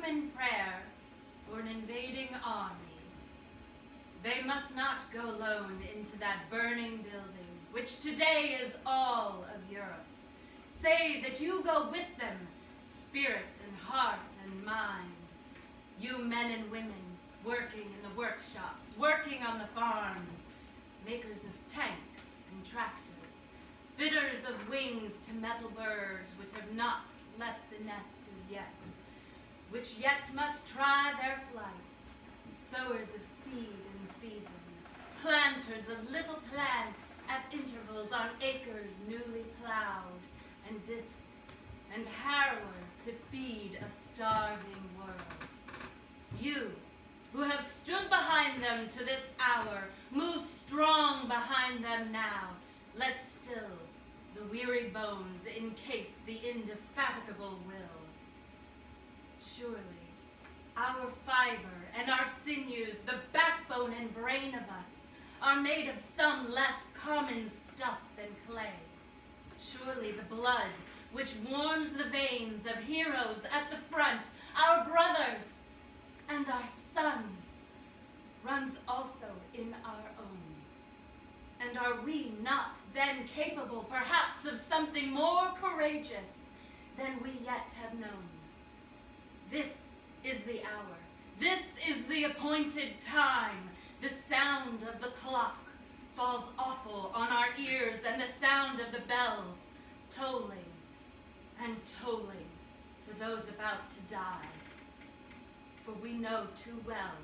human prayer for an invading army. They must not go alone into that burning building, which today is all of Europe. Say that you go with them, spirit and heart and mind. You men and women working in the workshops, working on the farms, makers of tanks and tractors, fitters of wings to metal birds which have not left the nest as yet, which yet must try their flight, sowers of seed in season, planters of little plants at intervals on acres newly plowed and disked, and harrower to feed a starving world. You, who have stood behind them to this hour, move strong behind them now. Let still the weary bones encase the indefatigable will. Surely our fiber and our sinews, the backbone and brain of us, are made of some less common stuff than clay. Surely the blood which warms the veins of heroes at the front, our brothers and our sons, runs also in our own. And are we not then capable, perhaps, of something more courageous than we yet have known? This is the hour. This is the appointed time. The sound of the clock falls awful on our ears, and the sound of the bells tolling and tolling for those about to die. For we know too well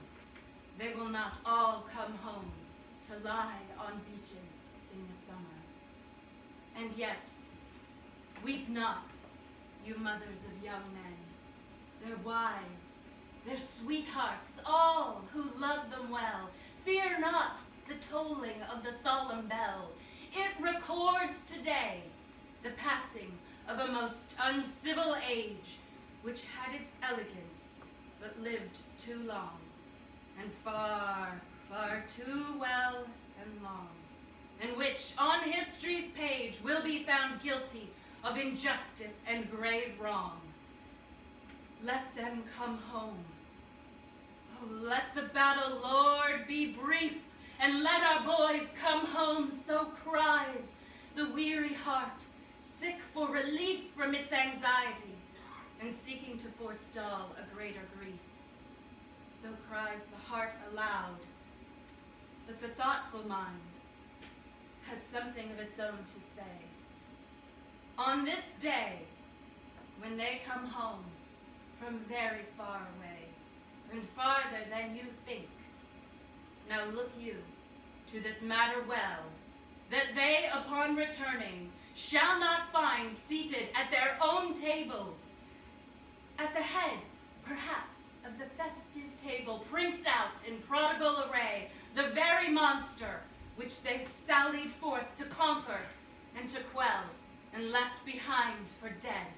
they will not all come home to lie on beaches in the summer. And yet, weep not, you mothers of young men, their wives, their sweethearts, all who love them well. Fear not the tolling of the solemn bell. It records today the passing of a most uncivil age, which had its elegance, but lived too long, and far, far too well and long, and which on history's page will be found guilty of injustice and grave wrong. Let them come home. Oh, let the battle, Lord, be brief, and let our boys come home, so cries the weary heart, sick for relief from its anxiety, and seeking to forestall a greater grief. So cries the heart aloud, but the thoughtful mind has something of its own to say. On this day, when they come home from very far away, and farther than you think, now look you to this matter well, that they upon returning shall not find seated at their own tables, at the head, perhaps, of the festive table, prinked out in prodigal array, the very monster which they sallied forth to conquer and to quell, and left behind for dead.